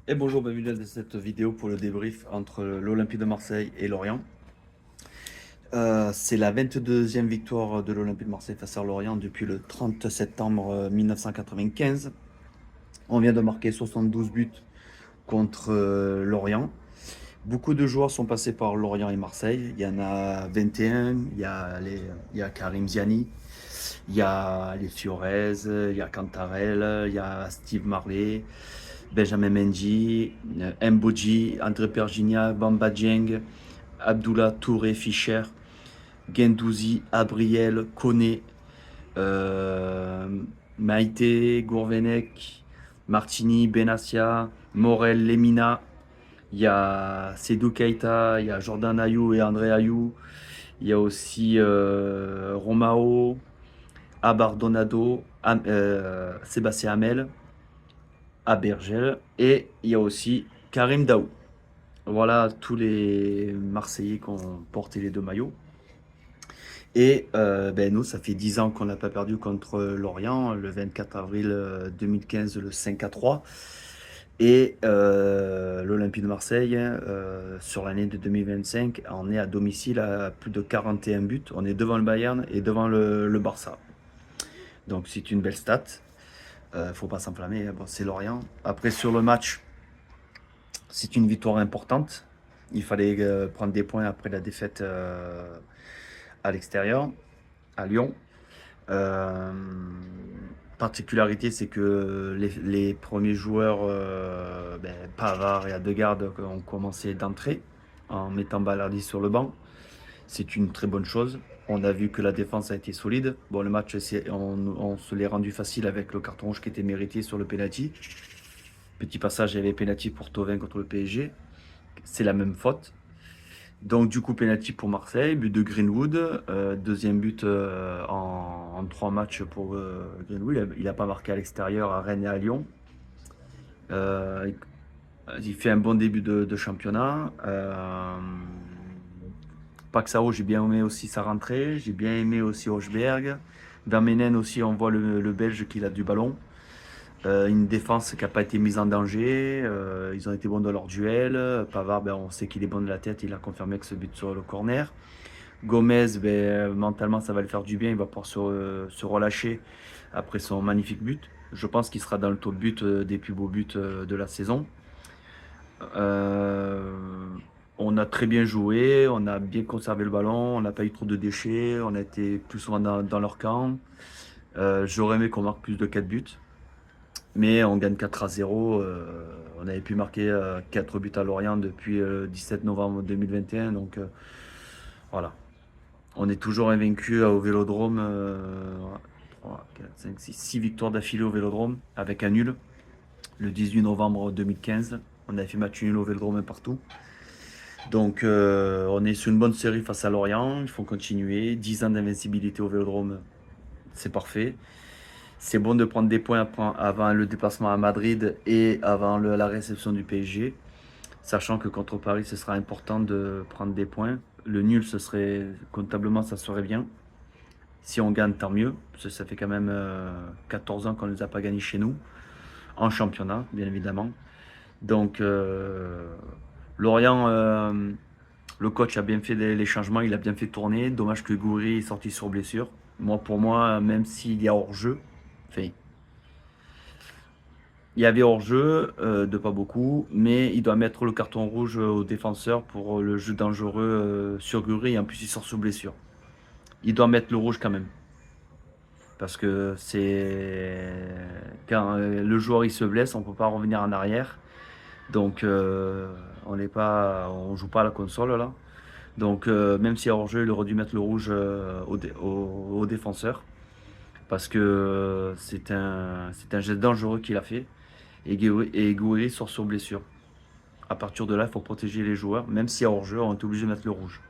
Et bonjour, bienvenue dans cette vidéo pour le débrief entre l'Olympique de Marseille et Lorient. C'est la 22e victoire de l'Olympique de Marseille face à Lorient depuis le 30 septembre 1995. On vient de marquer 72 buts contre Lorient. Beaucoup de joueurs sont passés par Lorient et Marseille. Il y en a 21. Il y a Karim Ziani, il y a les Fiorez, il y a Cantarel, il y a Steve Marley, Benjamin Mendy, Mbodji, André Pergigna, Bamba Dieng, Abdullah Touré Fischer, Gendouzi, Abriel, Koné, euh, Maïté, Gourvenec, Martini, Benassia, Morel, Lemina. Il y a Sedou Keita, il y a Jordan Ayou et André Ayou. Il y a aussi Romao, Abardonado, Sébastien Hamel, Abergel. Et il y a aussi Karim Daou. Voilà tous les Marseillais qui ont porté les deux maillots. Et nous, ça fait 10 ans qu'on n'a pas perdu contre Lorient, le 24 avril 2015, le 5-3. Et l'Olympique de Marseille, sur l'année de 2025, on est à domicile à plus de 41 buts. On est devant le Bayern et devant le Barça. Donc c'est une belle stat. Faut pas s'enflammer, bon, c'est Lorient. Après, sur le match, c'est une victoire importante. Il fallait prendre des points après la défaite à l'extérieur, à Lyon. Euh, Particularité, c'est que les premiers joueurs, Pavard et Adegaard, ont commencé d'entrer en mettant Balardi sur le banc. C'est une très bonne chose. On a vu que la défense a été solide. Bon, le match, on se l'est rendu facile avec le carton rouge qui était mérité sur le penalty. Petit passage, il y avait penalty pour Thauvin contre le PSG. C'est la même faute. Donc du coup, penalty pour Marseille, but de Greenwood, deuxième but en 3 matchs pour Greenwood. Il n'a pas marqué à l'extérieur à Rennes et à Lyon. Euh, il fait un bon début de championnat. Paxao, j'ai bien aimé aussi sa rentrée. J'ai bien aimé aussi Hochberg. Dans Menen aussi, on voit le Belge qui a du ballon. Une défense qui n'a pas été mise en danger. Ils ont été bons dans leur duel. Pavard, on sait qu'il est bon de la tête. Il a confirmé que ce but sur le corner. Gomez, mentalement, ça va le faire du bien. Il va pouvoir se relâcher après son magnifique but. Je pense qu'il sera dans le top but des plus beaux buts de la saison. Euh, on a très bien joué, on a bien conservé le ballon, on n'a pas eu trop de déchets, on a été plus souvent dans leur camp. J'aurais aimé qu'on marque plus de 4 buts, mais on gagne 4-0. On avait pu marquer 4 buts à Lorient depuis le 17 novembre 2021, donc voilà. On est toujours invaincu au Vélodrome. 3, 4, 5, 6, 6 victoires d'affilée au Vélodrome avec un nul le 18 novembre 2015. On avait fait match nul au Vélodrome partout. Donc on est sur une bonne série face à Lorient. Il faut continuer. 10 ans d'invincibilité au Vélodrome, c'est parfait. C'est bon de prendre des points avant le déplacement à Madrid et avant la réception du PSG. Sachant que contre Paris, ce sera important de prendre des points. Le nul, ce serait comptablement, ça serait bien. Si on gagne, tant mieux. Parce que ça fait quand même 14 ans qu'on ne les a pas gagnés chez nous. En championnat, bien évidemment. Donc, Lorient, le coach a bien fait les changements, il a bien fait tourner. Dommage que Gouiri est sorti sur blessure. Moi, pour moi, même s'il y a hors-jeu, enfin, il y avait hors-jeu, de pas beaucoup, mais il doit mettre le carton rouge au défenseur pour le jeu dangereux sur Gouiri. Et en plus, il sort sous blessure. Il doit mettre le rouge quand même. Parce que c'est quand le joueur il se blesse, on ne peut pas revenir en arrière. Donc on joue pas à la console là. Donc même si hors jeu, il aurait dû mettre le rouge au défenseur parce que c'est un geste dangereux qu'il a fait et Gouiri sort sur blessure. À partir de là, il faut protéger les joueurs, même si hors jeu, on est obligé de mettre le rouge.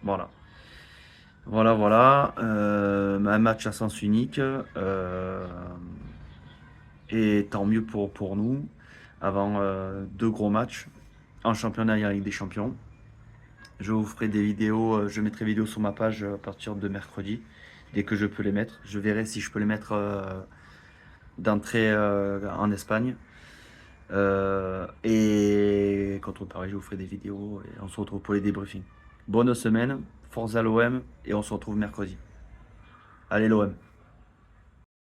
Voilà. Voilà, voilà. Un match à sens unique. Et tant mieux pour nous. Avant 2 gros matchs en championnat et en Ligue des Champions. Je vous ferai des vidéos, je mettrai des vidéos sur ma page à partir de mercredi, dès que je peux les mettre. Je verrai si je peux les mettre d'entrée en Espagne. contre Paris, je vous ferai des vidéos et on se retrouve pour les débriefings. Bonne semaine, force à l'OM et on se retrouve mercredi. Allez l'OM.